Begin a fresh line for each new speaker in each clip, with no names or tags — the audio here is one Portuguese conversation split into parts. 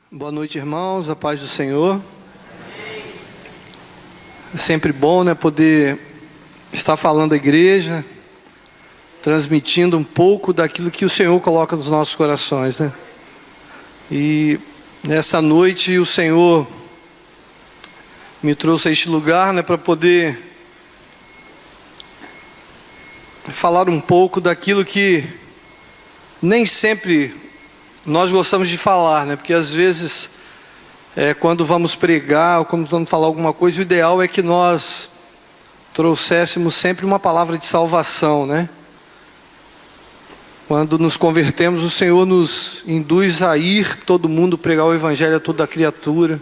Boa noite, irmãos, a paz do Senhor. É sempre bom, poder estar falando à igreja, transmitindo um pouco daquilo que o Senhor coloca nos nossos corações, E nessa noite o Senhor me trouxe a este lugar, para poder falar um pouco daquilo que nem sempre nós gostamos de falar, porque às vezes, quando vamos pregar ou quando vamos falar alguma coisa, o ideal é que nós trouxéssemos sempre uma palavra de salvação, Quando nos convertemos, o Senhor nos induz a ir todo mundo pregar o Evangelho a toda criatura,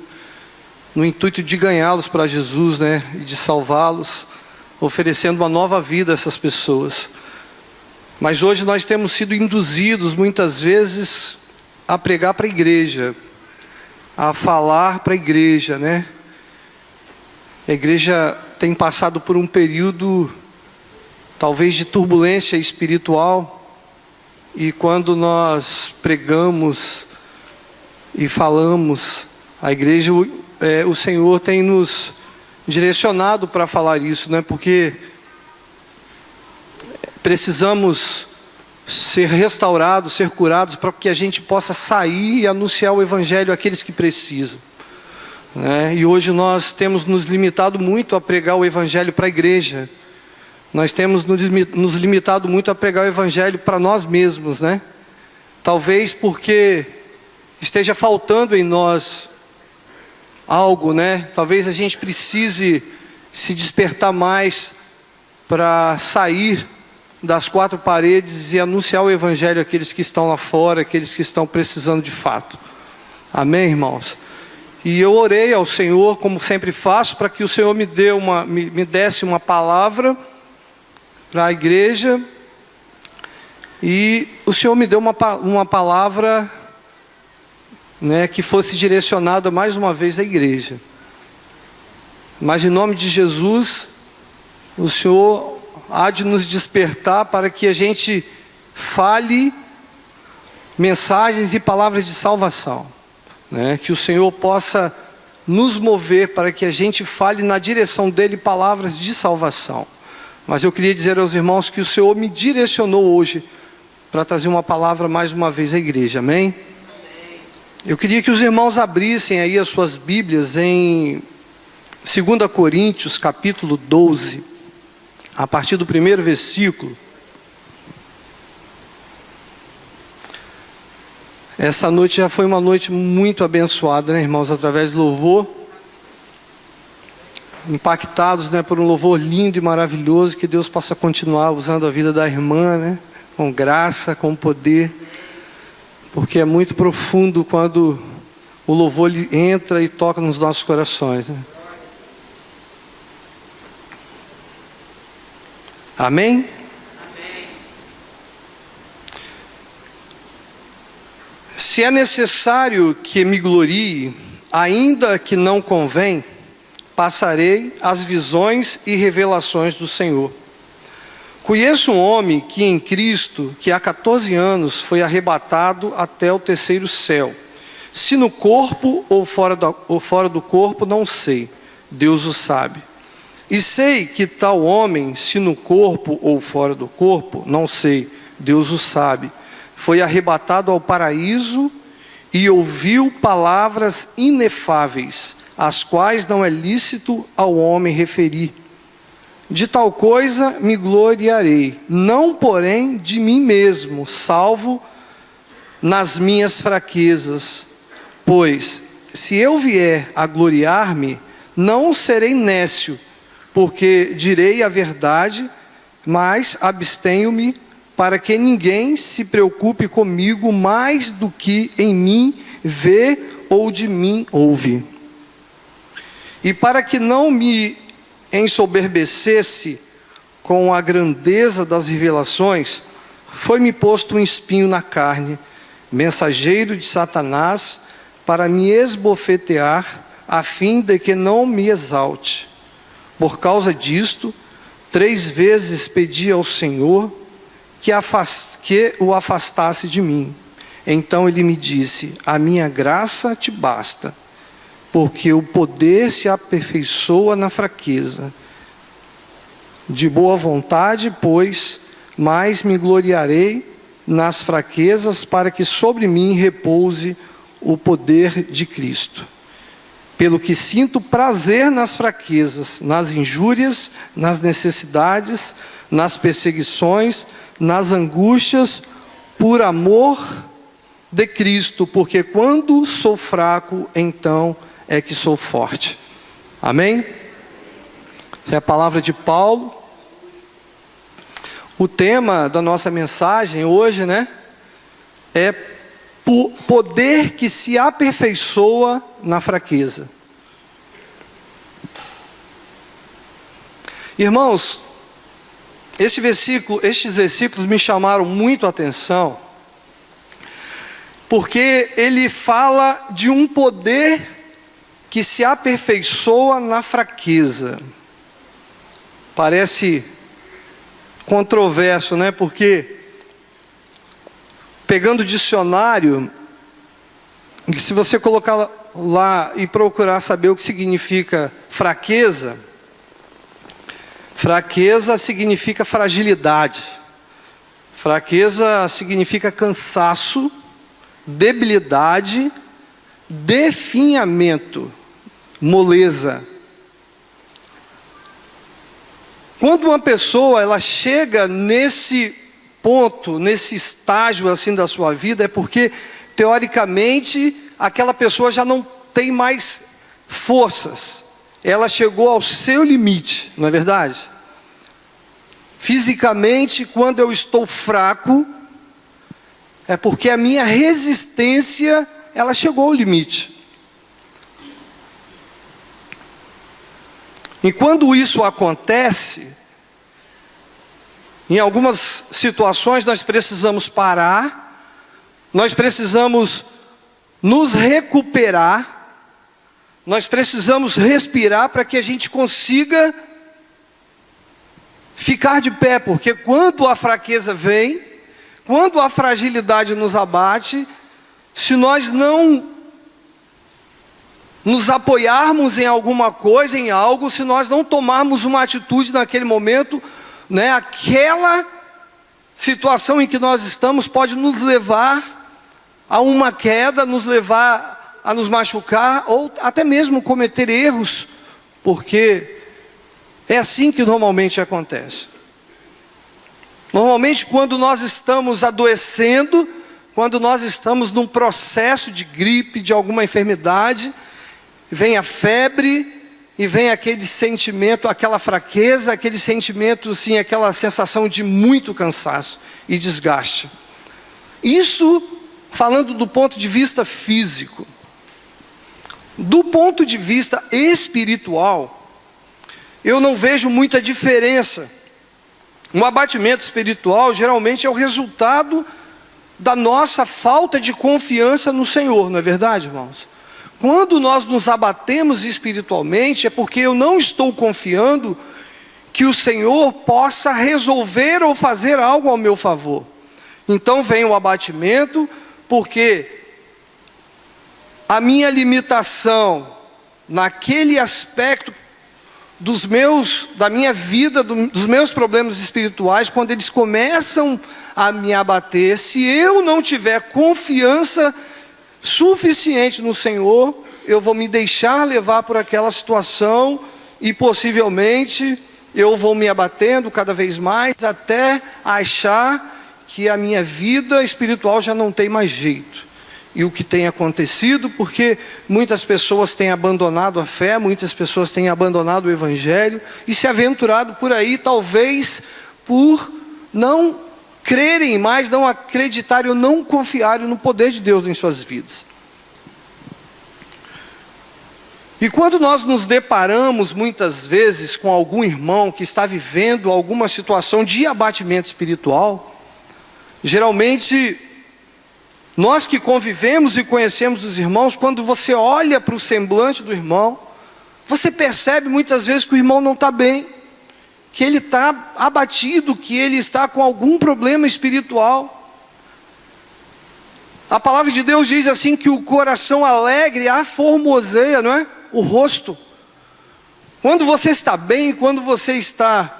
no intuito de ganhá-los para Jesus, e de salvá-los, oferecendo uma nova vida a essas pessoas. Mas hoje nós temos sido induzidos muitas vezes a pregar para a igreja, a falar para a igreja, A igreja tem passado por um período, talvez, de turbulência espiritual, e quando nós pregamos e falamos à igreja, o Senhor tem nos direcionado para falar isso, Porque precisamos ser restaurados, ser curados, para que a gente possa sair e anunciar o Evangelho àqueles que precisam, E hoje nós temos nos limitado muito a pregar o Evangelho para a igreja. Nós temos nos limitado muito a pregar o Evangelho para nós mesmos, Talvez porque esteja faltando em nós algo, Talvez a gente precise se despertar mais para sair das quatro paredes e anunciar o Evangelho àqueles que estão lá fora, aqueles que estão precisando de fato. Amém, irmãos? E eu orei ao Senhor, como sempre faço, para que o Senhor me desse uma palavra para a igreja. E o Senhor me deu uma palavra, que fosse direcionada mais uma vez à igreja. Mas em nome de Jesus, o Senhor há de nos despertar para que a gente fale mensagens e palavras de salvação, Que o Senhor possa nos mover para que a gente fale na direção dEle palavras de salvação. Mas eu queria dizer aos irmãos que o Senhor me direcionou hoje para trazer uma palavra mais uma vez à igreja, amém? Eu queria que os irmãos abrissem aí as suas Bíblias em 2 Coríntios capítulo 12, a partir do primeiro versículo. Essa noite já foi uma noite muito abençoada, irmãos, através do louvor. Impactados, por um louvor lindo e maravilhoso. Que Deus possa continuar usando a vida da irmã, com graça, com poder. Porque é muito profundo quando o louvor entra e toca nos nossos corações, Amém? Amém? Se é necessário que me glorie, ainda que não convém, passarei as visões e revelações do Senhor. Conheço um homem que em Cristo, que há 14 anos foi arrebatado até o terceiro céu. Se no corpo ou fora do corpo, não sei. Deus o sabe. E sei que tal homem, se no corpo ou fora do corpo, não sei, Deus o sabe, foi arrebatado ao paraíso e ouviu palavras inefáveis, as quais não é lícito ao homem referir. De tal coisa me gloriarei, não porém de mim mesmo, salvo nas minhas fraquezas. Pois, se eu vier a gloriar-me, não serei nécio, porque direi a verdade, mas abstenho-me para que ninguém se preocupe comigo mais do que em mim vê ou de mim ouve. E para que não me ensoberbecesse com a grandeza das revelações, foi-me posto um espinho na carne, mensageiro de Satanás, para me esbofetear, a fim de que não me exalte. Por causa disto, 3 vezes pedi ao Senhor que o afastasse de mim. Então ele me disse: a minha graça te basta, porque o poder se aperfeiçoa na fraqueza. De boa vontade, pois, mais me gloriarei nas fraquezas, para que sobre mim repouse o poder de Cristo. Pelo que sinto prazer nas fraquezas, nas injúrias, nas necessidades, nas perseguições, nas angústias, por amor de Cristo, porque quando sou fraco, então é que sou forte. Amém? Essa é a palavra de Paulo. O tema da nossa mensagem hoje, é poder que se aperfeiçoa na fraqueza. Irmãos, estes versículos me chamaram muito a atenção, porque ele fala de um poder que se aperfeiçoa na fraqueza. Parece controverso, porque pegando o dicionário, se você colocar lá e procurar saber o que significa fraqueza, fraqueza significa fragilidade, fraqueza significa cansaço, debilidade, definhamento, moleza. Quando uma pessoa ela chega nesse ponto, nesse estágio assim da sua vida, é porque teoricamente aquela pessoa já não tem mais forças. Ela chegou ao seu limite, não é verdade? Fisicamente, quando eu estou fraco, é porque a minha resistência ela chegou ao limite. E quando isso acontece, em algumas situações nós precisamos parar, nós precisamos nos recuperar, nós precisamos respirar para que a gente consiga ficar de pé, porque quando a fraqueza vem, quando a fragilidade nos abate, se nós não nos apoiarmos em alguma coisa, em algo, se nós não tomarmos uma atitude naquele momento, aquela situação em que nós estamos pode nos levar a uma queda, nos levar a nos machucar, ou até mesmo cometer erros, porque é assim que normalmente acontece. Normalmente quando nós estamos adoecendo, quando nós estamos num processo de gripe, de alguma enfermidade, vem a febre e vem aquele sentimento, aquela fraqueza, aquele sentimento, assim, aquela sensação de muito cansaço e desgaste. Isso falando do ponto de vista físico. Do ponto de vista espiritual, eu não vejo muita diferença. Um abatimento espiritual geralmente é o resultado da nossa falta de confiança no Senhor, não é verdade, irmãos? Quando nós nos abatemos espiritualmente, é porque eu não estou confiando que o Senhor possa resolver ou fazer algo ao meu favor. Então vem o abatimento, porque a minha limitação naquele aspecto da minha vida, dos meus problemas espirituais, quando eles começam a me abater, se eu não tiver confiança suficiente no Senhor, eu vou me deixar levar por aquela situação e possivelmente eu vou me abatendo cada vez mais até achar que a minha vida espiritual já não tem mais jeito. E o que tem acontecido, porque muitas pessoas têm abandonado a fé, muitas pessoas têm abandonado o Evangelho e se aventurado por aí, talvez por não crerem mais, não acreditarem ou não confiarem no poder de Deus em suas vidas. E quando nós nos deparamos muitas vezes com algum irmão que está vivendo alguma situação de abatimento espiritual, geralmente nós que convivemos e conhecemos os irmãos, quando você olha para o semblante do irmão, você percebe muitas vezes que o irmão não está bem, que ele está abatido, que ele está com algum problema espiritual. A palavra de Deus diz assim que o coração alegre aformoseia, não é? O rosto. Quando você está bem, quando você está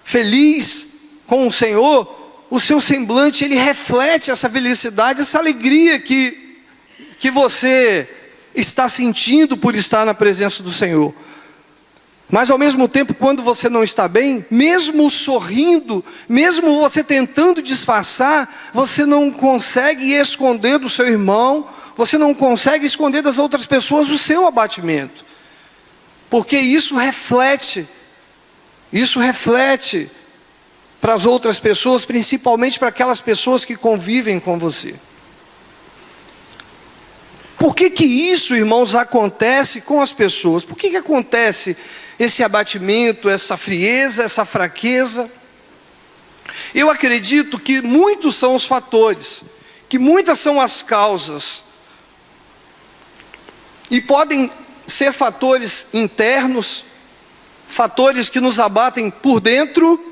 feliz com o Senhor, o seu semblante, ele reflete essa felicidade, essa alegria que você está sentindo por estar na presença do Senhor. Mas ao mesmo tempo, quando você não está bem, mesmo sorrindo, mesmo você tentando disfarçar, você não consegue esconder do seu irmão, você não consegue esconder das outras pessoas o seu abatimento. Porque isso reflete para as outras pessoas, principalmente para aquelas pessoas que convivem com você. Por que isso, irmãos, acontece com as pessoas? Por que acontece esse abatimento, essa frieza, essa fraqueza? Eu acredito que muitos são os fatores, que muitas são as causas. E podem ser fatores internos, fatores que nos abatem por dentro,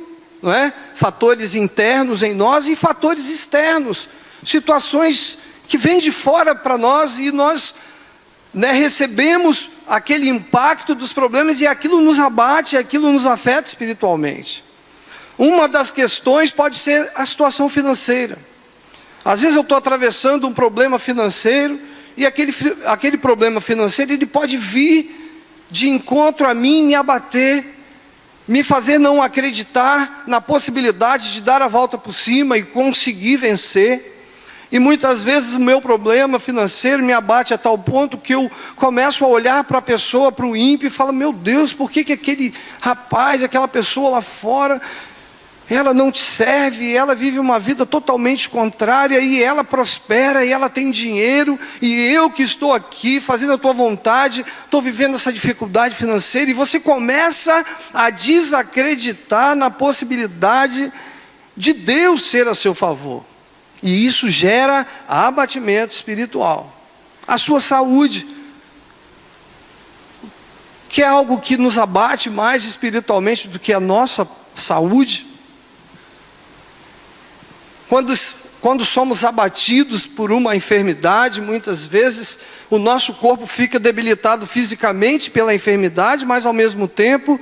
não é? Fatores internos em nós e fatores externos, situações que vêm de fora para nós e nós, recebemos aquele impacto dos problemas e aquilo nos abate, aquilo nos afeta espiritualmente. Uma das questões pode ser a situação financeira. Às vezes eu estou atravessando um problema financeiro e aquele problema financeiro ele pode vir de encontro a mim, me abater, me fazer não acreditar na possibilidade de dar a volta por cima e conseguir vencer. E muitas vezes o meu problema financeiro me abate a tal ponto que eu começo a olhar para a pessoa, para o ímpio e falo, meu Deus, por que aquele rapaz, aquela pessoa lá fora, ela não te serve, ela vive uma vida totalmente contrária e ela prospera e ela tem dinheiro e eu que estou aqui fazendo a tua vontade, estou vivendo essa dificuldade financeira e você começa a desacreditar na possibilidade de Deus ser a seu favor. E isso gera abatimento espiritual. A sua saúde, que é algo que nos abate mais espiritualmente do que a nossa saúde. Quando somos abatidos por uma enfermidade, muitas vezes o nosso corpo fica debilitado fisicamente pela enfermidade, mas ao mesmo tempo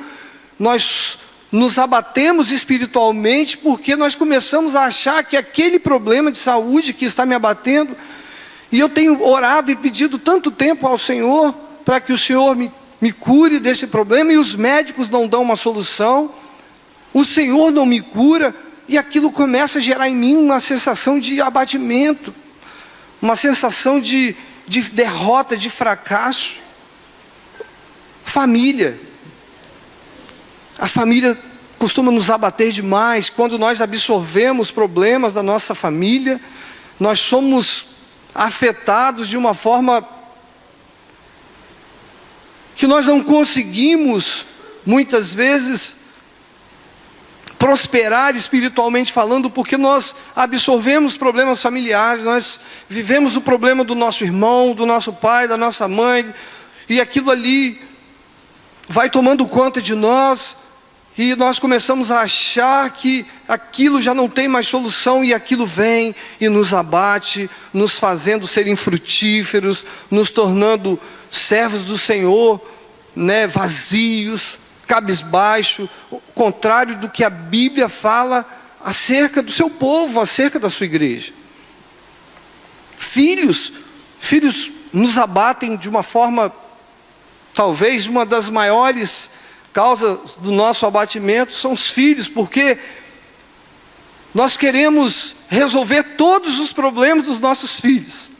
nós nos abatemos espiritualmente porque nós começamos a achar que aquele problema de saúde que está me abatendo, e eu tenho orado e pedido tanto tempo ao Senhor para que o Senhor me cure desse problema, e os médicos não dão uma solução, o Senhor não me cura, e aquilo começa a gerar em mim uma sensação de abatimento, uma sensação de derrota, de fracasso. Família. A família costuma nos abater demais. Quando nós absorvemos problemas da nossa família, nós somos afetados de uma forma que nós não conseguimos, muitas vezes, prosperar espiritualmente falando, porque nós absorvemos problemas familiares, nós vivemos o problema do nosso irmão, do nosso pai, da nossa mãe, e aquilo ali vai tomando conta de nós, e nós começamos a achar que aquilo já não tem mais solução, e aquilo vem e nos abate, nos fazendo ser infrutíferos, nos tornando servos do Senhor, vazios, cabisbaixo, o contrário do que a Bíblia fala acerca do seu povo, acerca da sua igreja. Filhos nos abatem de uma forma, talvez uma das maiores causas do nosso abatimento são os filhos, porque nós queremos resolver todos os problemas dos nossos filhos.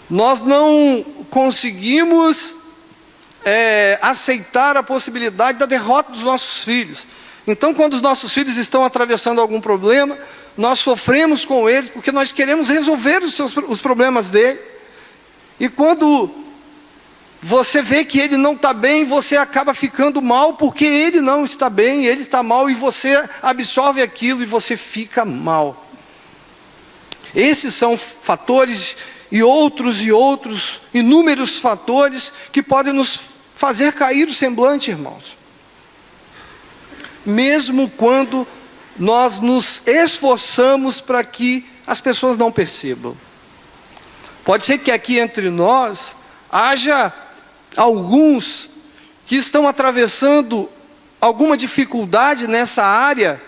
Nós não conseguimos aceitar a possibilidade da derrota dos nossos filhos. Então, quando os nossos filhos estão atravessando algum problema, nós sofremos com eles, porque nós queremos resolver os problemas dele. E quando você vê que ele não está bem, você acaba ficando mal, porque ele não está bem, ele está mal, e você absorve aquilo e você fica mal. Esses são fatores e outros inúmeros fatores que podem nos fazer cair o semblante, irmãos. Mesmo quando nós nos esforçamos para que as pessoas não percebam. Pode ser que aqui entre nós haja alguns que estão atravessando alguma dificuldade nessa área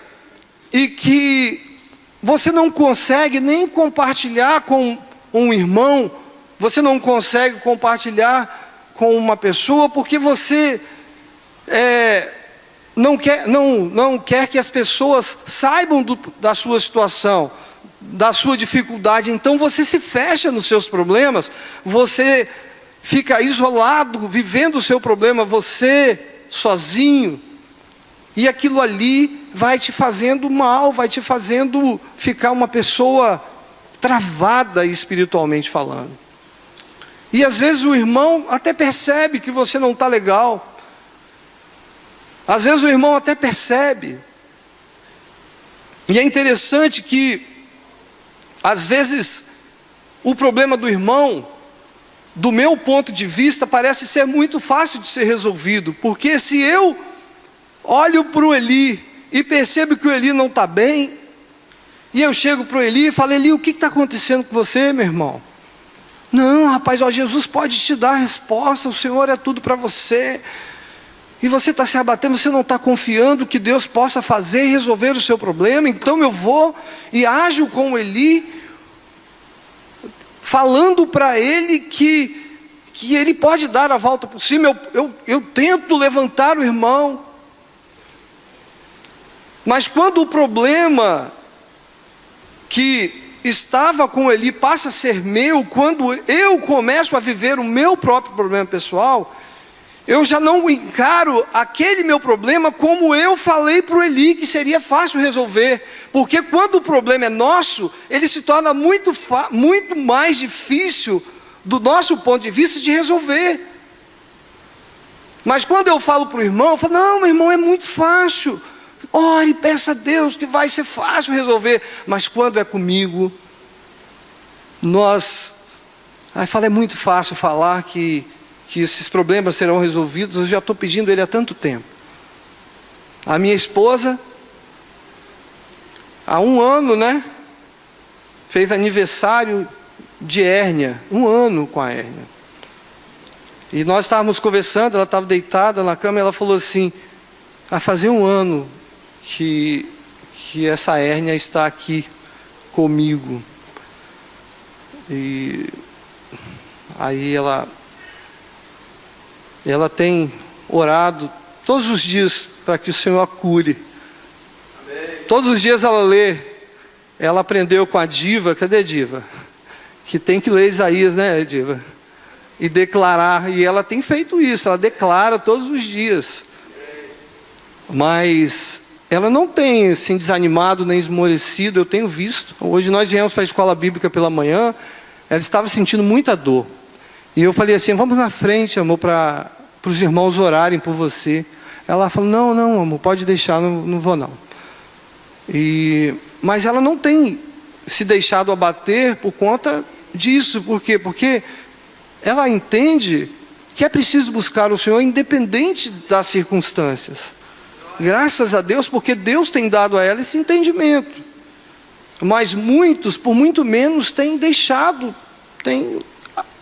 e que você não consegue nem compartilhar com um irmão, você não consegue compartilhar com uma pessoa porque você não quer que as pessoas saibam da sua situação, da sua dificuldade. Então você se fecha nos seus problemas, você fica isolado, vivendo o seu problema, você sozinho, e aquilo ali vai te fazendo mal, vai te fazendo ficar uma pessoa travada espiritualmente falando. E às vezes o irmão até percebe que você não está legal, às vezes o irmão até percebe, e é interessante que às vezes o problema do irmão, do meu ponto de vista, parece ser muito fácil de ser resolvido, porque se eu olho para o Eli e percebo que o Eli não está bem, e eu chego para o Eli e falo: Eli, o que está acontecendo com você, meu irmão? Não, rapaz, Jesus pode te dar a resposta, o Senhor é tudo para você, e você está se abatendo, você não está confiando que Deus possa fazer e resolver o seu problema. Então eu vou e ajo com o Eli, falando para ele que ele pode dar a volta por cima. Eu tento levantar o irmão, mas quando o problema que estava com Eli passa a ser meu, quando eu começo a viver o meu próprio problema pessoal, eu já não encaro aquele meu problema como eu falei para o Eli que seria fácil resolver, porque quando o problema é nosso, ele se torna muito mais difícil do nosso ponto de vista de resolver. Mas quando eu falo para o irmão, eu falo: não, meu irmão, é muito fácil, ore, peça a Deus que vai ser fácil resolver. Mas quando é comigo, aí fala: é muito fácil falar que esses problemas serão resolvidos, eu já estou pedindo ele há tanto tempo. A minha esposa, há 1 ano, fez aniversário de hérnia, 1 ano com a hérnia. E nós estávamos conversando, ela estava deitada na cama, e ela falou assim: vai fazer 1 ano que essa hérnia está aqui comigo. E aí ela tem orado todos os dias para que o Senhor a cure. Amém. Todos os dias ela lê. Ela aprendeu com a Diva, cadê a Diva? Que tem que ler Isaías, né, Diva? E declarar, e ela tem feito isso, ela declara todos os dias. Mas ela não tem assim desanimado nem esmorecido, eu tenho visto. Hoje nós viemos para a escola bíblica pela manhã, ela estava sentindo muita dor. E eu falei assim: vamos na frente, amor, para os irmãos orarem por você. Ela falou: não, amor, pode deixar, não vou não. Mas ela não tem se deixado abater por conta disso. Por quê? Porque ela entende que é preciso buscar o Senhor independente das circunstâncias. Graças a Deus, porque Deus tem dado a ela esse entendimento. Mas muitos, por muito menos, têm deixado, têm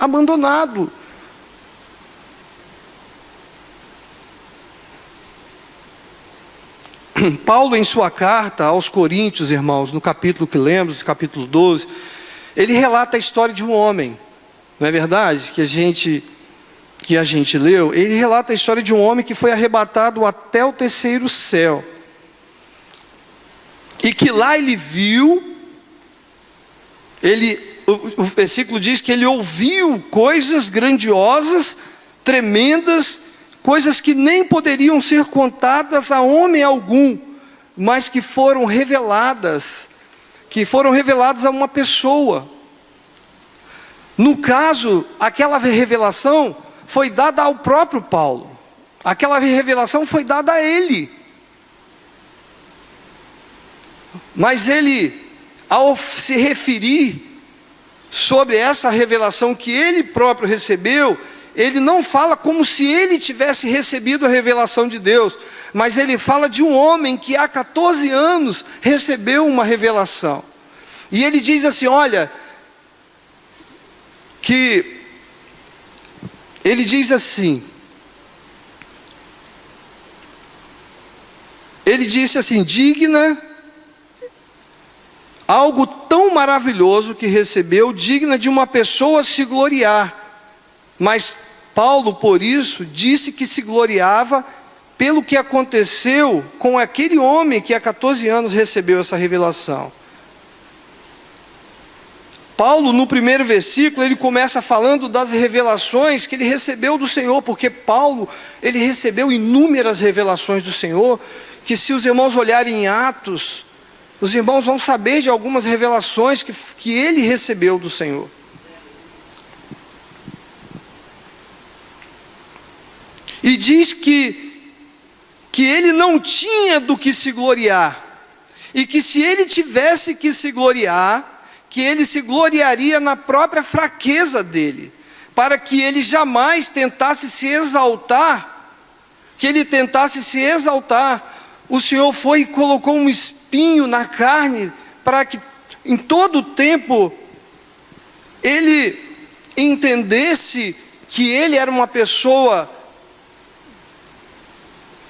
abandonado. Paulo, em sua carta aos Coríntios, irmãos, no capítulo que lemos, capítulo 12, ele relata a história de um homem, não é verdade? Que a gente leu. Ele relata a história de um homem que foi arrebatado até o 3º céu, e que lá ele viu, o versículo diz que ele ouviu coisas grandiosas, tremendas, coisas que nem poderiam ser contadas a homem algum, mas que foram reveladas a uma pessoa. No caso, aquela revelação foi dada ao próprio Paulo, aquela revelação foi dada a ele. Mas ele, ao se referir sobre essa revelação que ele próprio recebeu, ele não fala como se ele tivesse recebido a revelação de Deus, mas ele fala de um homem que há 14 anos recebeu uma revelação. E ele diz assim, olha, que ele diz assim, ele disse assim, digna, algo tão maravilhoso que recebeu, digna de uma pessoa se gloriar. Mas Paulo, por isso, disse que se gloriava pelo que aconteceu com aquele homem que há 14 anos recebeu essa revelação. Paulo, no primeiro versículo, ele começa falando das revelações que ele recebeu do Senhor, porque Paulo, ele recebeu inúmeras revelações do Senhor, que se os irmãos olharem em Atos, os irmãos vão saber de algumas revelações que ele recebeu do Senhor. E diz que ele não tinha do que se gloriar, e que se ele tivesse que se gloriar, que ele se gloriaria na própria fraqueza dele, para que ele jamais tentasse se exaltar, o Senhor foi e colocou um espinho na carne, para que em todo o tempo, ele entendesse que ele era uma pessoa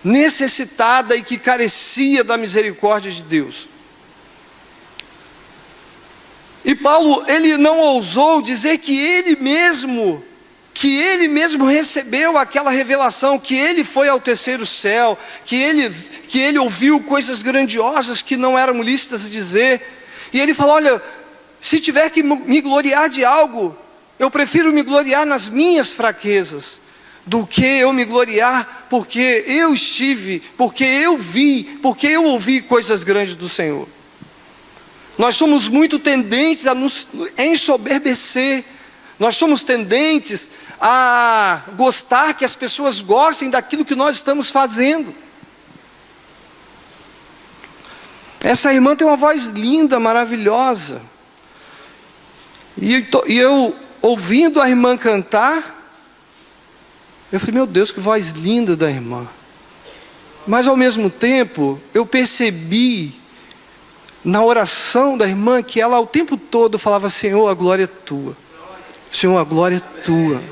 necessitada e que carecia da misericórdia de Deus. E Paulo, ele não ousou dizer que ele mesmo recebeu aquela revelação, que ele foi ao terceiro céu, que ele ouviu coisas grandiosas que não eram lícitas dizer. E ele falou, olha, se tiver que me gloriar de algo, eu prefiro me gloriar nas minhas fraquezas, do que eu me gloriar porque eu estive, porque eu vi, porque eu ouvi coisas grandes do Senhor. Nós somos muito tendentes a nos ensoberbecer, nós somos tendentes a gostar que as pessoas gostem daquilo que nós estamos fazendo. Essa irmã tem uma voz linda, maravilhosa, e eu ouvindo a irmã cantar, eu falei, meu Deus, que voz linda da irmã. Mas ao mesmo tempo, eu percebi na oração da irmã que ela o tempo todo falava, Senhor, a glória é tua. Senhor, a glória é tua.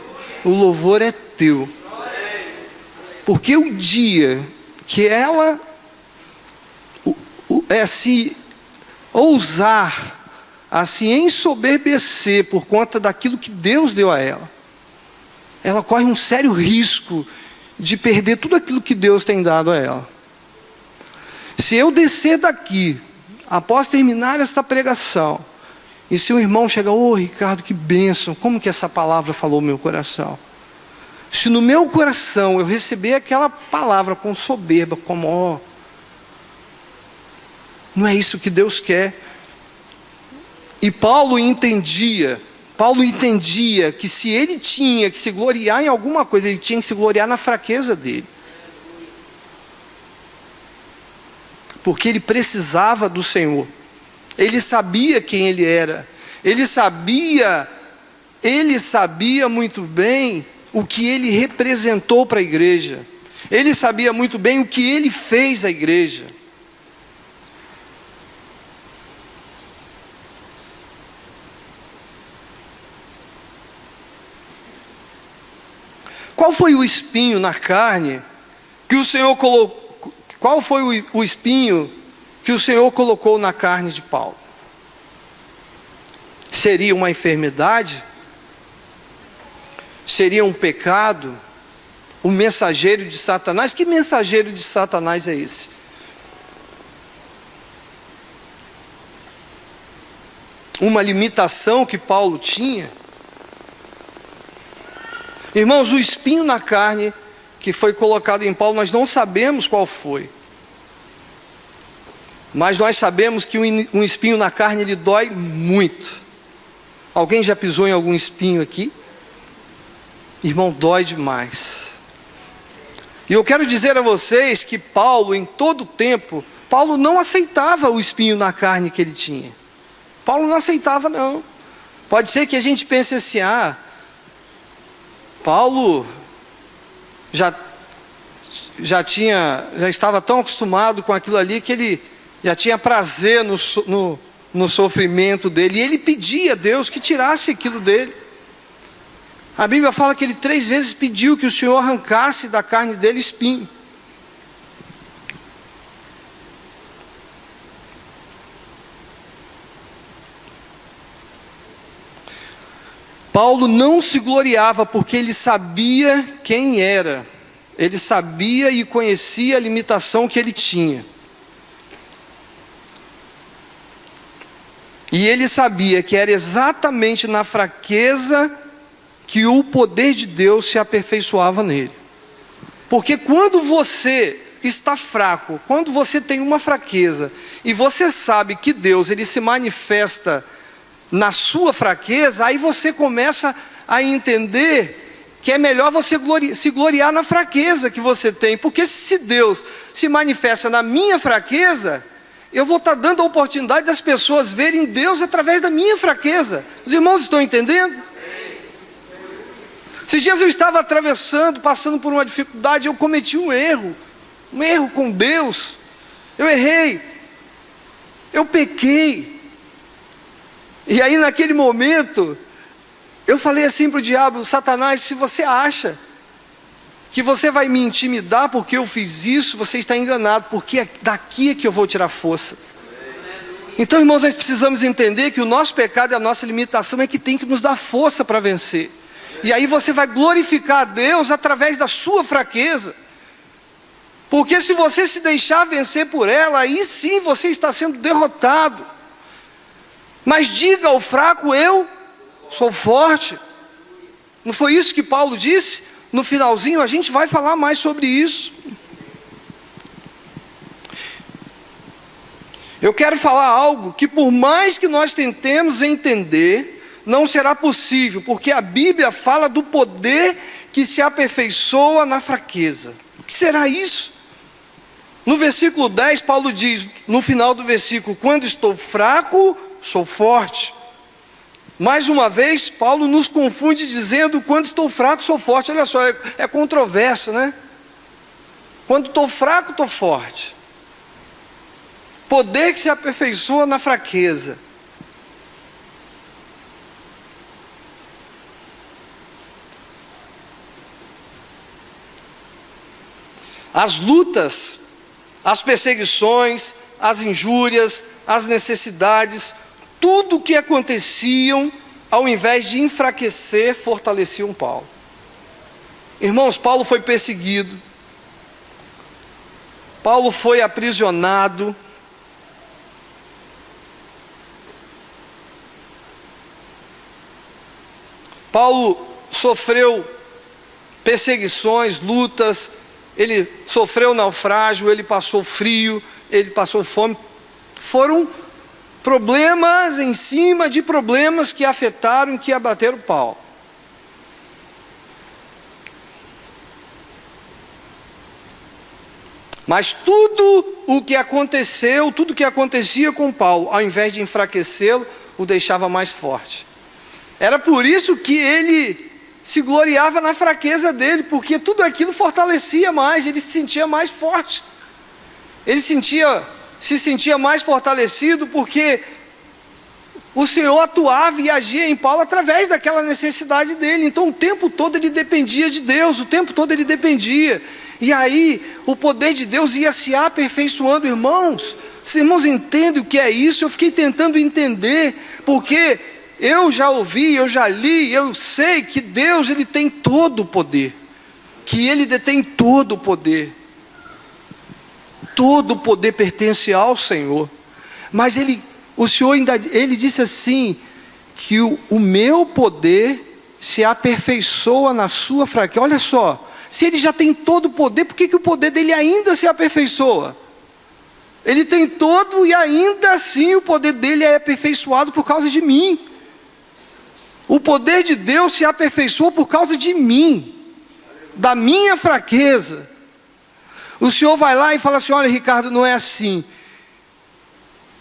O louvor é teu. Porque o dia que ela se ousar a se ensoberbecer por conta daquilo que Deus deu a ela corre um sério risco de perder tudo aquilo que Deus tem dado a ela. Se eu descer daqui, após terminar esta pregação, e se o irmão chegar, Ricardo, que bênção, como que essa palavra falou no meu coração? Se no meu coração eu receber aquela palavra com soberba, como, não é isso que Deus quer. E Paulo entendia que se ele tinha que se gloriar em alguma coisa, ele tinha que se gloriar na fraqueza dele. Porque ele precisava do Senhor. Ele sabia quem ele era. Ele sabia muito bem o que ele representou para a igreja. Ele sabia muito bem o que ele fez à igreja. Qual foi o espinho na carne que o Senhor colocou? Qual foi o espinho que o Senhor colocou na carne de Paulo? Seria uma enfermidade? Seria um pecado? Um mensageiro de Satanás? Que mensageiro de Satanás é esse? Uma limitação que Paulo tinha? Irmãos, o espinho na carne que foi colocado em Paulo, nós não sabemos qual foi. Mas nós sabemos que um espinho na carne, ele dói muito. Alguém já pisou em algum espinho aqui? Irmão, dói demais. E eu quero dizer a vocês que Paulo, em todo o tempo, Paulo não aceitava o espinho na carne que ele tinha. Paulo não aceitava, não. Pode ser que a gente pense assim, Paulo já estava tão acostumado com aquilo ali que ele já tinha prazer no no sofrimento dele, e ele pedia a Deus que tirasse aquilo dele. A Bíblia fala que ele 3 vezes pediu que o Senhor arrancasse da carne dele o espinho. Paulo não se gloriava porque ele sabia quem era. Ele sabia e conhecia a limitação que ele tinha. E ele sabia que era exatamente na fraqueza que o poder de Deus se aperfeiçoava nele. Porque quando você está fraco, quando você tem uma fraqueza, e você sabe que Deus ele se manifesta na sua fraqueza, aí você começa a entender que é melhor você se gloriar na fraqueza que você tem, porque se Deus se manifesta na minha fraqueza, eu vou estar dando a oportunidade das pessoas verem Deus através da minha fraqueza. Os irmãos estão entendendo? Esses dias eu estava passando por uma dificuldade, eu cometi um erro com Deus, eu errei, eu pequei. E aí naquele momento, eu falei assim para o diabo: Satanás, se você acha que você vai me intimidar porque eu fiz isso, você está enganado, porque daqui é que eu vou tirar força. Então, irmãos, nós precisamos entender que o nosso pecado e a nossa limitação é que tem que nos dar força para vencer. E aí você vai glorificar a Deus através da sua fraqueza. Porque se você se deixar vencer por ela, aí sim você está sendo derrotado. Mas diga ao fraco: eu sou forte. Não foi isso que Paulo disse? No finalzinho a gente vai falar mais sobre isso. Eu quero falar algo que, por mais que nós tentemos entender, não será possível, porque a Bíblia fala do poder que se aperfeiçoa na fraqueza. O que será isso? No versículo 10, Paulo diz, no final do versículo: quando estou fraco, sou forte. Mais uma vez, Paulo nos confunde dizendo: quando estou fraco, sou forte. Olha só, é controverso, né? Quando estou fraco, estou forte. Poder que se aperfeiçoa na fraqueza. As lutas, as perseguições, as injúrias, as necessidades, tudo o que aconteciam, ao invés de enfraquecer, fortaleciam Paulo. Irmãos, Paulo foi perseguido, Paulo foi aprisionado, Paulo sofreu perseguições, lutas, ele sofreu naufrágio, ele passou frio, ele passou fome. Foram problemas em cima de problemas que afetaram, que abateram Paulo. Mas tudo o que aconteceu, tudo que acontecia com Paulo, ao invés de enfraquecê-lo, o deixava mais forte. Era por isso que ele se gloriava na fraqueza dele, porque tudo aquilo fortalecia mais, ele se sentia mais forte. Ele se sentia mais fortalecido, porque o Senhor atuava e agia em Paulo através daquela necessidade dele. Então o tempo todo ele dependia de Deus, o tempo todo ele dependia. E aí o poder de Deus ia se aperfeiçoando, irmãos. Os irmãos entendem o que é isso? Eu fiquei tentando entender, porque eu já ouvi, eu já li, eu sei que Deus ele tem todo o poder, que Ele detém todo o poder. Todo o poder pertence ao Senhor. Mas o Senhor ele disse assim, que o meu poder se aperfeiçoa na sua fraqueza. Olha só, se Ele já tem todo o poder, por que o poder dele ainda se aperfeiçoa? Ele tem todo e ainda assim o poder dele é aperfeiçoado por causa de mim. O poder de Deus se aperfeiçoou por causa de mim, da minha fraqueza. O Senhor vai lá e fala assim: olha, Ricardo, não é assim.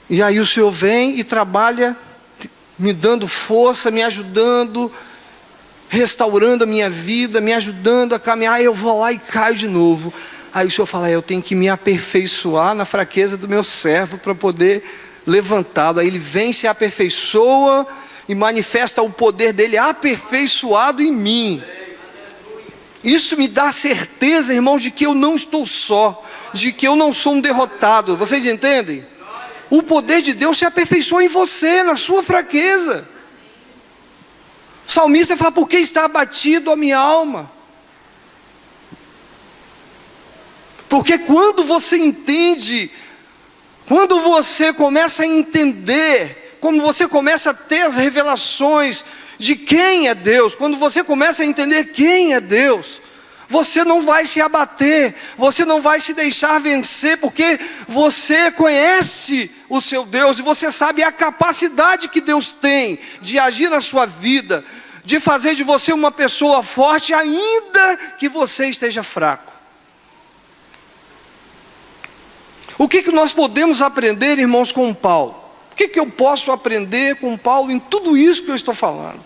E aí o Senhor vem e trabalha, me dando força, me ajudando, restaurando a minha vida, me ajudando a caminhar. Aí eu vou lá e caio de novo. Aí o Senhor fala: eu tenho que me aperfeiçoar na fraqueza do meu servo, para poder levantado, aí ele vem, se aperfeiçoa e manifesta o poder dele aperfeiçoado em mim. Isso me dá certeza, irmão, de que eu não estou só, de que eu não sou um derrotado. Vocês entendem? O poder de Deus se aperfeiçoa em você, na sua fraqueza. O salmista fala: por que está abatido a minha alma? Porque quando você entende, quando você começa a entender, quando você começa a ter as revelações de quem é Deus, quando você começa a entender quem é Deus, você não vai se abater, você não vai se deixar vencer, porque você conhece o seu Deus, e você sabe a capacidade que Deus tem de agir na sua vida, de fazer de você uma pessoa forte, ainda que você esteja fraco. O que nós podemos aprender, irmãos, com Paulo? O que eu posso aprender com Paulo em tudo isso que eu estou falando?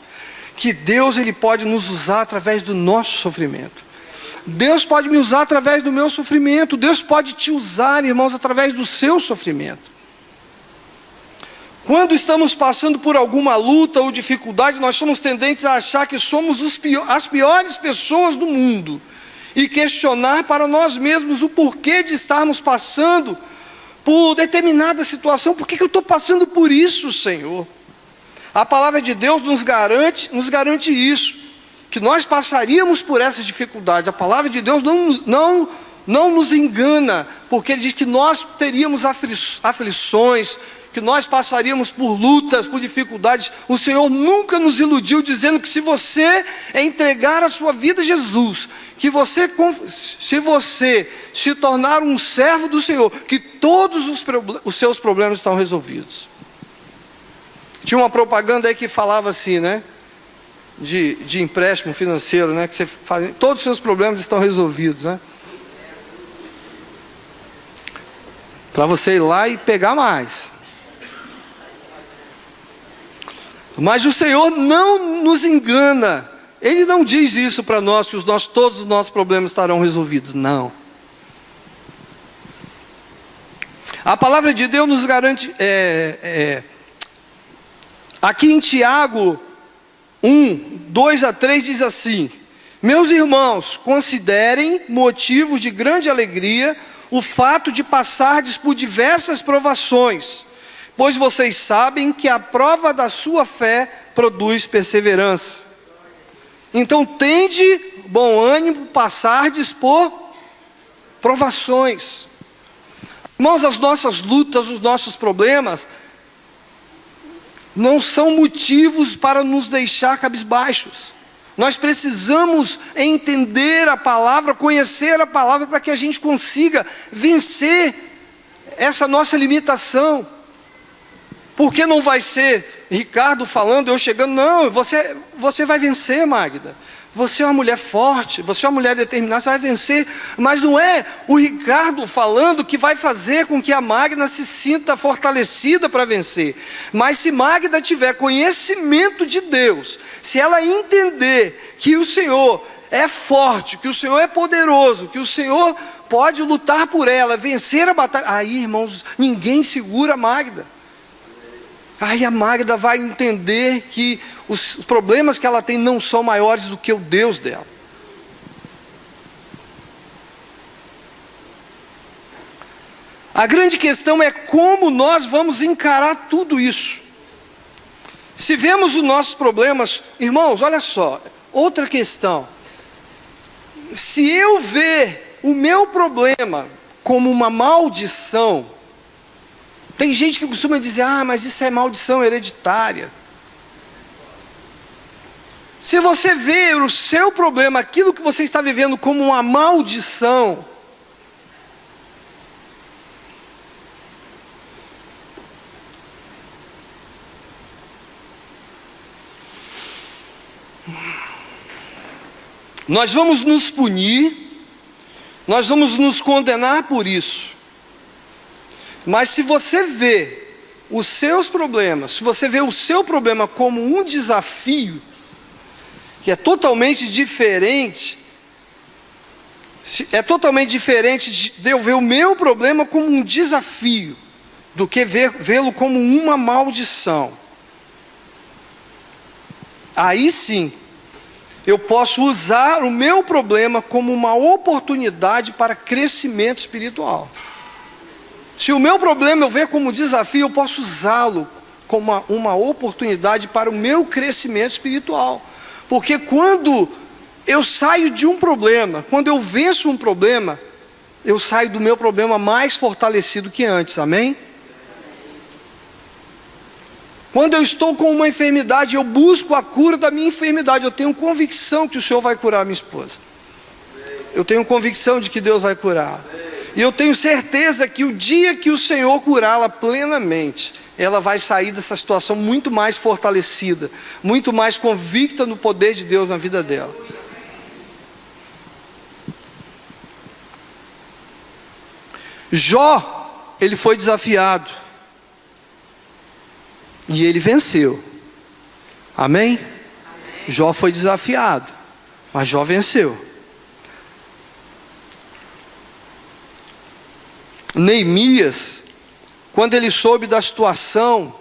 Que Deus, Ele pode nos usar através do nosso sofrimento. Deus pode me usar através do meu sofrimento. Deus pode te usar, irmãos, através do seu sofrimento. Quando estamos passando por alguma luta ou dificuldade, nós somos tendentes a achar que somos as piores pessoas do mundo e questionar para nós mesmos o porquê de estarmos passando por determinada situação. Por que eu estou passando por isso, Senhor? A palavra de Deus nos garante isso, que nós passaríamos por essas dificuldades. A palavra de Deus não nos engana, porque Ele diz que nós teríamos aflições, que nós passaríamos por lutas, por dificuldades. O Senhor nunca nos iludiu dizendo que se você entregar a sua vida a Jesus, que se você se tornar um servo do Senhor, que todos os seus problemas estão resolvidos. Tinha uma propaganda aí que falava assim, né? De empréstimo financeiro, né? Que você faz, todos os seus problemas estão resolvidos, né? Para você ir lá e pegar mais. Mas o Senhor não nos engana. Ele não diz isso para nós, que todos os nossos problemas estarão resolvidos. Não. A palavra de Deus nos garante, aqui em Tiago 1:2-3 diz assim: meus irmãos, considerem motivo de grande alegria o fato de passardes por diversas provações, pois vocês sabem que a prova da sua fé produz perseverança. Então tende bom ânimo, passardes por provações. Irmãos, as nossas lutas, os nossos problemas não são motivos para nos deixar cabisbaixos. Nós precisamos entender a palavra, conhecer a palavra, para que a gente consiga vencer essa nossa limitação. Porque não vai ser Ricardo falando, eu chegando, não, você vai vencer, Magda. Você é uma mulher forte, você é uma mulher determinada, você vai vencer. Mas não é o Ricardo falando que vai fazer com que a Magda se sinta fortalecida para vencer. Mas se Magda tiver conhecimento de Deus, se ela entender que o Senhor é forte, que o Senhor é poderoso, que o Senhor pode lutar por ela, vencer a batalha, aí, irmãos, ninguém segura a Magda. Aí a Magda vai entender que os problemas que ela tem não são maiores do que o Deus dela. A grande questão é como nós vamos encarar tudo isso. Se vemos os nossos problemas, irmãos, olha só, outra questão. Se eu ver o meu problema como uma maldição, tem gente que costuma dizer, mas isso é maldição hereditária. Se você vê o seu problema, aquilo que você está vivendo como uma maldição, nós vamos nos punir, nós vamos nos condenar por isso. Mas se você vê os seus problemas, se você vê o seu problema como um desafio, que é totalmente diferente de eu ver o meu problema como um desafio do que vê-lo como uma maldição. Aí sim, eu posso usar o meu problema como uma oportunidade para crescimento espiritual. Se o meu problema eu ver como desafio, eu posso usá-lo como uma oportunidade para o meu crescimento espiritual. Porque quando eu saio de um problema, quando eu venço um problema, eu saio do meu problema mais fortalecido que antes, amém? Quando eu estou com uma enfermidade, eu busco a cura da minha enfermidade. Eu tenho convicção que o Senhor vai curar a minha esposa. Eu tenho convicção de que Deus vai curar. E eu tenho certeza que o dia que o Senhor curá-la plenamente, ela vai sair dessa situação muito mais fortalecida, muito mais convicta no poder de Deus na vida dela. Jó, ele foi desafiado. E ele venceu. Amém? Amém? Jó foi desafiado, mas Jó venceu. Neemias, quando ele soube da situação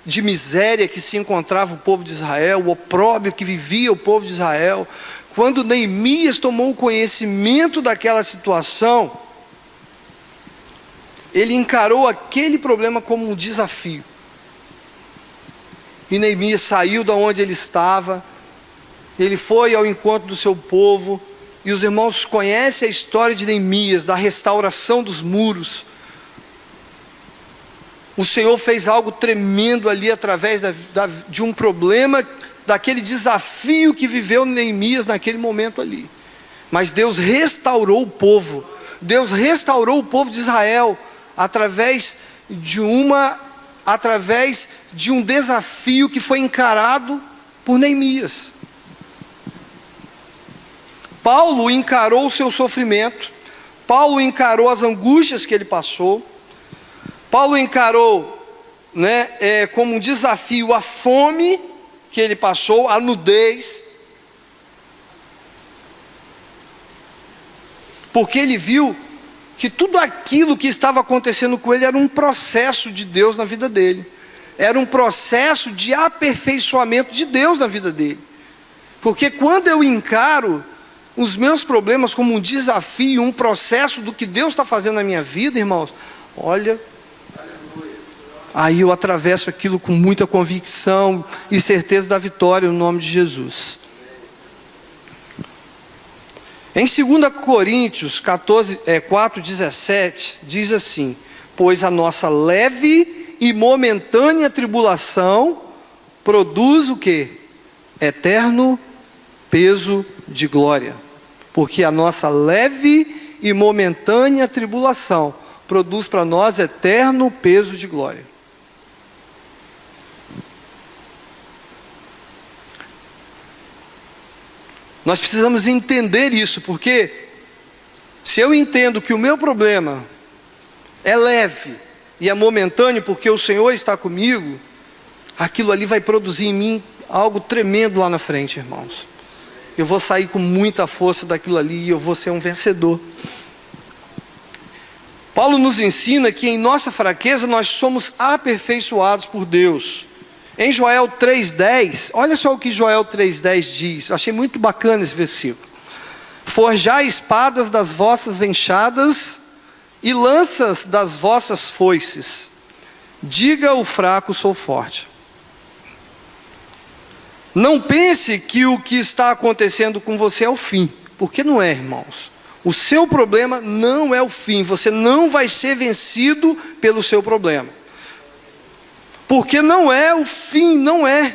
de miséria que se encontrava o povo de Israel, o opróbrio que vivia o povo de Israel, quando Neemias tomou conhecimento daquela situação, ele encarou aquele problema como um desafio. E Neemias saiu da onde ele estava, ele foi ao encontro do seu povo, e os irmãos conhecem a história de Neemias, da restauração dos muros. O Senhor fez algo tremendo ali, através de um problema, daquele desafio que viveu Neemias naquele momento ali. Mas Deus restaurou o povo, Deus restaurou o povo de Israel, através de um desafio que foi encarado por Neemias. Paulo encarou o seu sofrimento, Paulo encarou as angústias que ele passou, Paulo encarou, como um desafio a fome que ele passou, a nudez, porque ele viu que tudo aquilo que estava acontecendo com ele era um processo de Deus na vida dele. Era um processo de aperfeiçoamento de Deus na vida dele. Porque quando eu encaro os meus problemas como um desafio, um processo do que Deus está fazendo na minha vida, irmãos, olha, aí eu atravesso aquilo com muita convicção e certeza da vitória no nome de Jesus. Em 2 Coríntios 4:17, diz assim: pois a nossa leve e momentânea tribulação produz o quê? Eterno peso de glória. Porque a nossa leve e momentânea tribulação produz para nós eterno peso de glória. Nós precisamos entender isso, porque se eu entendo que o meu problema é leve e é momentâneo, porque o Senhor está comigo, aquilo ali vai produzir em mim algo tremendo lá na frente, irmãos. Eu vou sair com muita força daquilo ali e eu vou ser um vencedor. Paulo nos ensina que em nossa fraqueza nós somos aperfeiçoados por Deus. Em Joel 3:10, olha só o que Joel 3:10 diz. Achei muito bacana esse versículo. Forjai espadas das vossas enxadas e lanças das vossas foices. Diga o fraco, sou forte. Não pense que o que está acontecendo com você é o fim, porque não é, irmãos. O seu problema não é o fim. Você não vai ser vencido pelo seu problema. Porque não é o fim, não é.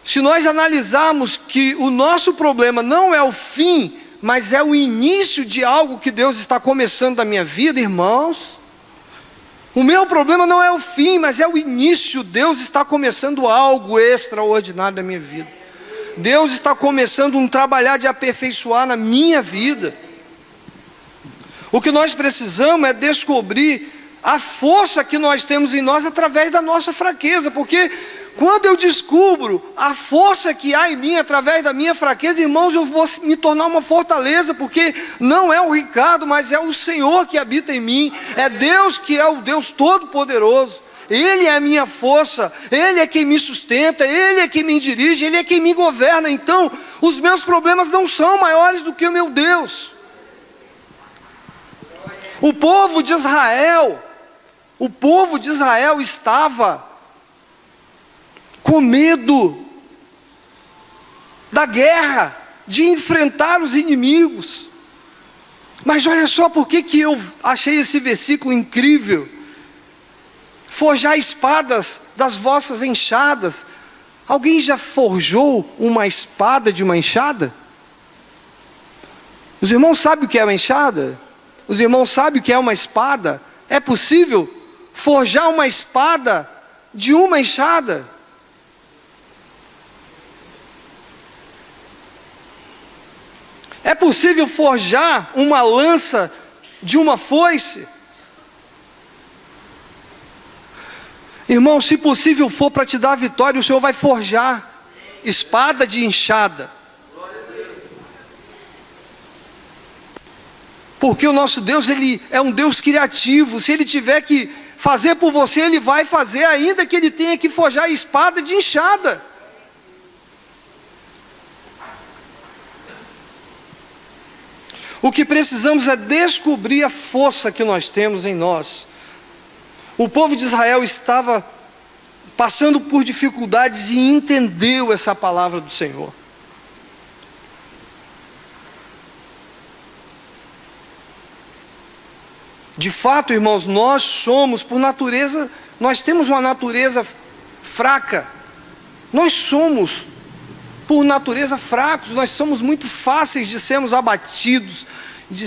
Se nós analisarmos que o nosso problema não é o fim, mas é o início de algo que Deus está começando na minha vida, irmãos. O meu problema não é o fim, mas é o início. Deus está começando algo extraordinário na minha vida. Deus está começando um trabalhar de aperfeiçoar na minha vida. O que nós precisamos é descobrir a força que nós temos em nós através da nossa fraqueza, porque quando eu descubro a força que há em mim através da minha fraqueza, irmãos, eu vou me tornar uma fortaleza, porque não é o Ricardo, mas é o Senhor que habita em mim, é Deus que é o Deus Todo-Poderoso. Ele é a minha força, Ele é quem me sustenta, Ele é quem me dirige, Ele é quem me governa. Então, os meus problemas não são maiores do que o meu Deus. O povo de Israel estava com medo da guerra, de enfrentar os inimigos. Mas olha só por que eu achei esse versículo incrível. Forjar espadas das vossas enxadas. Alguém já forjou uma espada de uma enxada? Os irmãos sabem o que é uma enxada? Os irmãos sabem o que é uma espada? É possível forjar uma espada de uma enxada? É possível forjar uma lança de uma foice? Irmão, se possível for para te dar a vitória, o Senhor vai forjar espada de enxada. Porque o nosso Deus, Ele é um Deus criativo. Se Ele tiver que fazer por você, Ele vai fazer, ainda que Ele tenha que forjar espada de enxada. O que precisamos é descobrir a força que nós temos em nós. O povo de Israel estava passando por dificuldades e entendeu essa palavra do Senhor. De fato, irmãos, nós somos, por natureza, nós temos uma natureza fraca. Nós somos, por natureza, fracos. Nós somos muito fáceis de sermos abatidos, de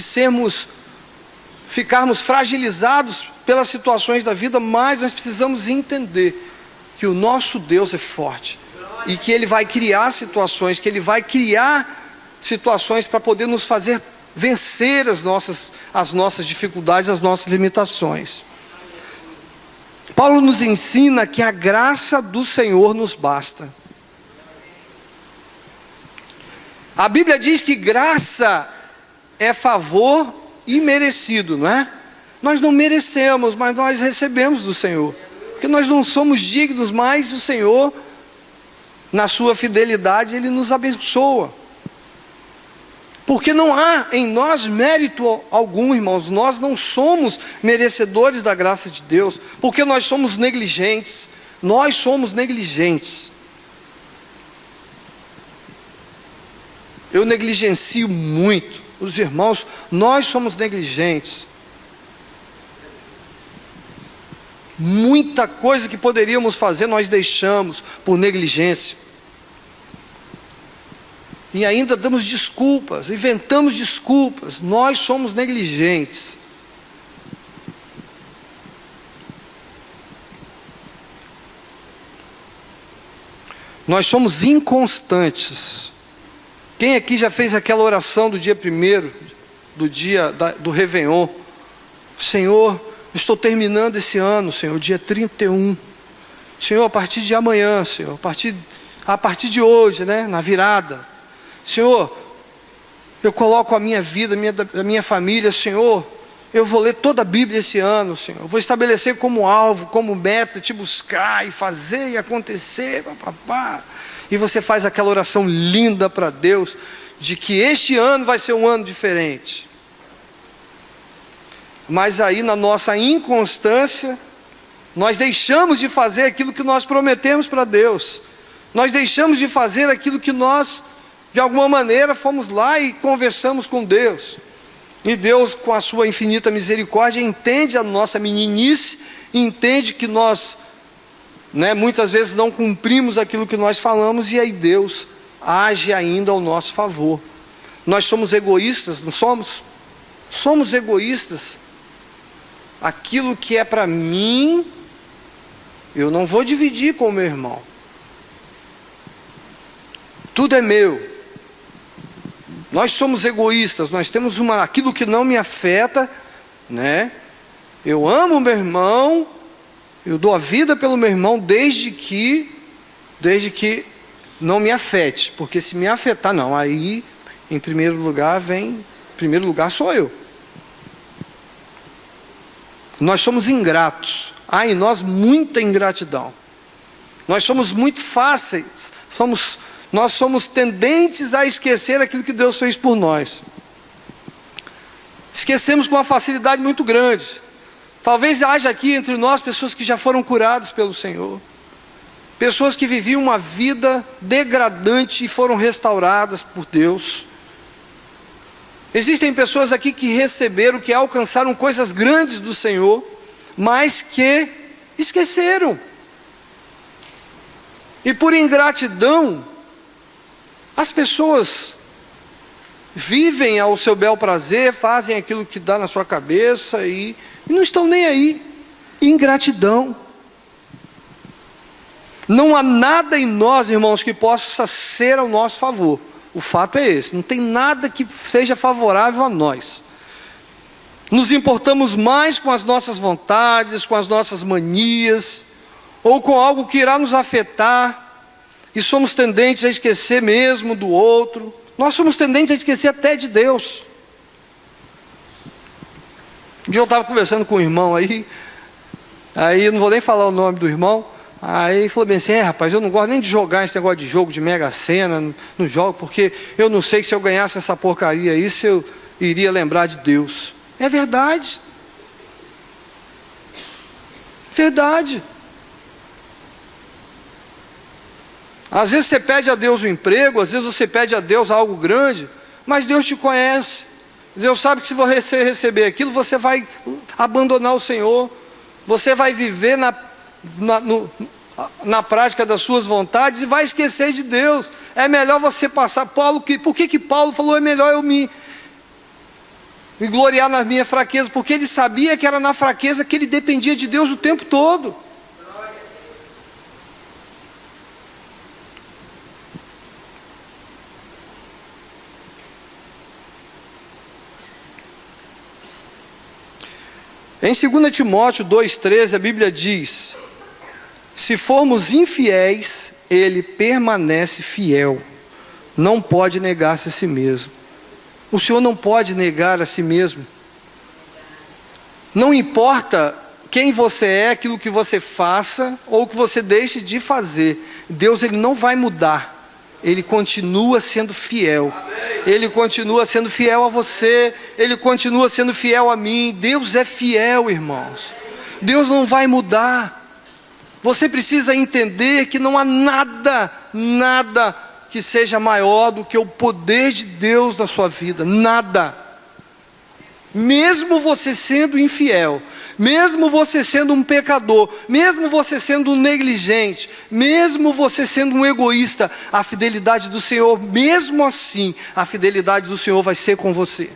ficarmos fragilizados pelas situações da vida, mas nós precisamos entender que o nosso Deus é forte e que Ele vai criar situações, para poder nos fazer vencer as nossas dificuldades, as nossas limitações. Paulo nos ensina que a graça do Senhor nos basta. A Bíblia diz que graça é favor imerecido, não é? Nós não merecemos, mas nós recebemos do Senhor, porque nós não somos dignos, mas o Senhor, na sua fidelidade, Ele nos abençoa. Porque não há em nós mérito algum, irmãos. Nós não somos merecedores da graça de Deus, porque nós somos negligentes. Nós somos negligentes. Eu negligencio muito. Os irmãos, nós somos negligentes. Muita coisa que poderíamos fazer, nós deixamos por negligência. E ainda damos desculpas, inventamos desculpas. Nós somos negligentes. Nós somos inconstantes. Quem aqui já fez aquela oração do dia 1º, do Réveillon? Senhor, estou terminando esse ano, Senhor, dia 31. Senhor, a partir de amanhã, Senhor, a partir de hoje, né, na virada. Senhor, eu coloco a minha vida, a minha família, Senhor, eu vou ler toda a Bíblia esse ano, Senhor. Eu vou estabelecer como alvo, como meta, te buscar e fazer e acontecer, papapá. E você faz aquela oração linda para Deus, de que este ano vai ser um ano diferente. Mas aí na nossa inconstância, nós deixamos de fazer aquilo que nós prometemos para Deus. Nós deixamos de fazer aquilo que nós, de alguma maneira, fomos lá e conversamos com Deus. E Deus, com a sua infinita misericórdia, entende a nossa meninice, entende que nós, muitas vezes não cumprimos aquilo que nós falamos, e aí Deus age ainda ao nosso favor. Nós somos egoístas, não somos? Somos egoístas. Aquilo que é para mim, eu não vou dividir com o meu irmão. Tudo é meu. Nós somos egoístas, nós temos aquilo que não me afeta, né? Eu amo o meu irmão, eu dou a vida pelo meu irmão, desde que desde que não me afete, porque se me afetar, não, aí em primeiro lugar sou eu. Nós somos ingratos, há em nós muita ingratidão, nós somos muito fáceis, nós somos tendentes a esquecer aquilo que Deus fez por nós, esquecemos com uma facilidade muito grande. Talvez haja aqui entre nós pessoas que já foram curadas pelo Senhor, pessoas que viviam uma vida degradante e foram restauradas por Deus. Existem pessoas aqui que receberam, que alcançaram coisas grandes do Senhor, mas que esqueceram. E por ingratidão, as pessoas vivem ao seu bel prazer, fazem aquilo que dá na sua cabeça e não estão nem aí. Ingratidão. Não há nada em nós, irmãos, que possa ser ao nosso favor. O fato é esse, não tem nada que seja favorável a nós. Nos importamos mais com as nossas vontades, com as nossas manias, ou com algo que irá nos afetar, e somos tendentes a esquecer mesmo do outro. Nós somos tendentes a esquecer até de Deus. Um dia eu estava conversando com um irmão aí eu não vou nem falar o nome do irmão. Aí ele falou bem assim: rapaz, eu não gosto nem de jogar esse negócio de jogo de Mega Sena, não jogo, porque eu não sei se eu ganhasse essa porcaria aí, se eu iria lembrar de Deus. É verdade. Verdade. Às vezes você pede a Deus um emprego, às vezes você pede a Deus algo grande, mas Deus te conhece. Deus sabe que se você receber aquilo, você vai abandonar o Senhor, você vai viver na prática das suas vontades e vai esquecer de Deus. É melhor você passar. Por que Paulo falou: é melhor eu me gloriar nas minhas fraquezas? Porque ele sabia que era na fraqueza que ele dependia de Deus o tempo todo. Em 2 Timóteo 2,13 a Bíblia diz: se formos infiéis, ele permanece fiel, não pode negar-se a si mesmo. O Senhor não pode negar a si mesmo. Não importa quem você é, aquilo que você faça ou que você deixe de fazer, Deus, ele não vai mudar. Ele continua sendo fiel. Ele continua sendo fiel a você, ele continua sendo fiel a mim. Deus é fiel, irmãos. Deus não vai mudar. Você precisa entender que não há nada que seja maior do que o poder de Deus na sua vida. Nada. Mesmo você sendo infiel, mesmo você sendo um pecador, mesmo você sendo um negligente, mesmo você sendo um egoísta, a fidelidade do Senhor, mesmo assim, a fidelidade do Senhor vai ser com você.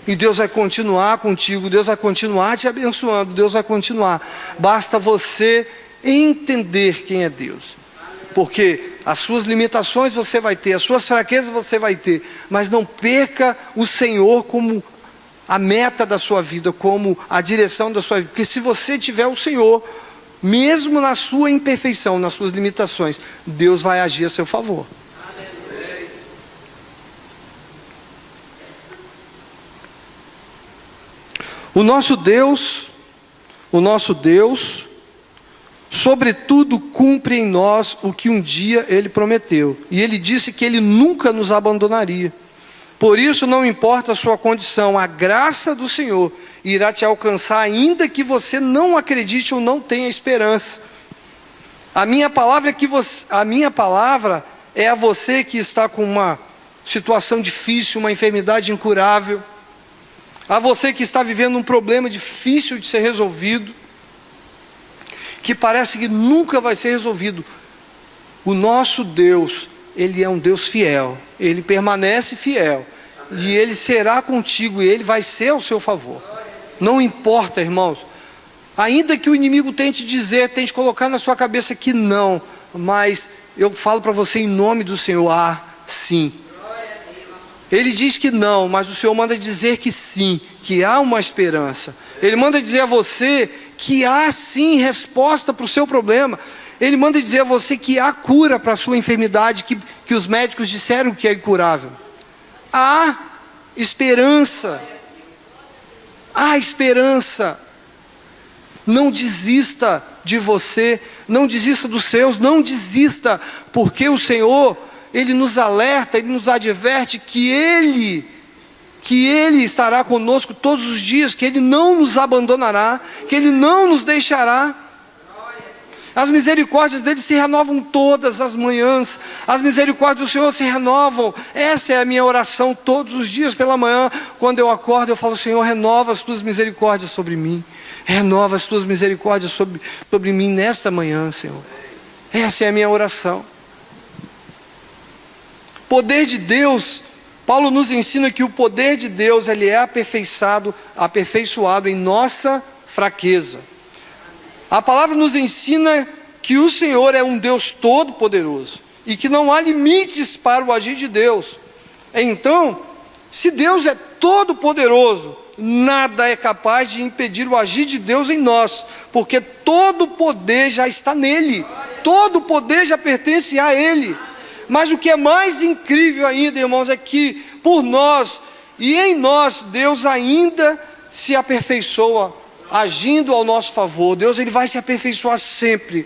E Deus vai continuar contigo, Deus vai continuar te abençoando, Deus vai continuar. Basta você entender quem é Deus. Porque as suas limitações você vai ter, as suas fraquezas você vai ter, mas não perca o Senhor como a meta da sua vida, como a direção da sua vida. Porque se você tiver o Senhor, mesmo na sua imperfeição, nas suas limitações, Deus vai agir a seu favor. O nosso Deus, sobretudo cumpre em nós o que um dia Ele prometeu. E Ele disse que Ele nunca nos abandonaria. Por isso não importa a sua condição, a graça do Senhor irá te alcançar, ainda que você não acredite ou não tenha esperança. A minha palavra é a você que está com uma situação difícil, uma enfermidade incurável, a você que está vivendo um problema difícil de ser resolvido, que parece que nunca vai ser resolvido. O nosso Deus, Ele é um Deus fiel, Ele permanece fiel, e Ele será contigo, e Ele vai ser ao seu favor. Não importa, irmãos, ainda que o inimigo tente tente colocar na sua cabeça que não, mas eu falo para você em nome do Senhor: sim. Ele diz que não, mas o Senhor manda dizer que sim, que há uma esperança. Ele manda dizer a você que há sim resposta para o seu problema. Ele manda dizer a você que há cura para a sua enfermidade, que os médicos disseram que é incurável. Há esperança. Há esperança. Não desista de você, não desista dos seus, não desista, porque o Senhor, Ele nos alerta, Ele nos adverte que Ele estará conosco todos os dias, que Ele não nos abandonará, que Ele não nos deixará. As misericórdias dele se renovam todas as manhãs, as misericórdias do Senhor se renovam. Essa é a minha oração todos os dias pela manhã. Quando eu acordo, eu falo: Senhor, renova as tuas misericórdias sobre mim, renova as tuas misericórdias sobre mim nesta manhã, Senhor. Essa é a minha oração. Poder de Deus, Paulo nos ensina que o poder de Deus, ele é aperfeiçoado em nossa fraqueza. A palavra nos ensina que o Senhor é um Deus todo-poderoso e que não há limites para o agir de Deus. Então, se Deus é todo-poderoso, nada é capaz de impedir o agir de Deus em nós, porque todo o poder já está nele, todo o poder já pertence a Ele. Mas o que é mais incrível ainda, irmãos, é que por nós e em nós, Deus ainda se aperfeiçoa, agindo ao nosso favor. Deus, Ele vai se aperfeiçoar sempre.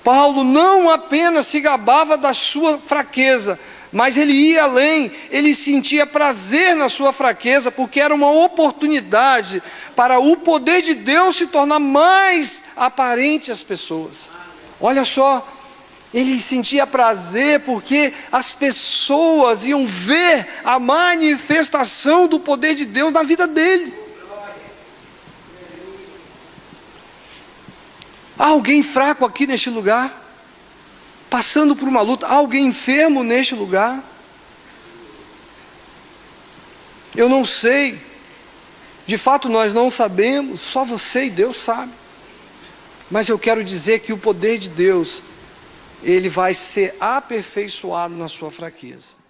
Paulo não apenas se gabava da sua fraqueza, mas ele ia além, ele sentia prazer na sua fraqueza, porque era uma oportunidade para o poder de Deus se tornar mais aparente às pessoas. Olha só, ele sentia prazer porque as pessoas iam ver a manifestação do poder de Deus na vida dele. Há alguém fraco aqui neste lugar? Passando por uma luta? Há alguém enfermo neste lugar? Eu não sei. De fato nós não sabemos. Só você e Deus sabem. Mas eu quero dizer que o poder de Deus, ele vai ser aperfeiçoado na sua fraqueza.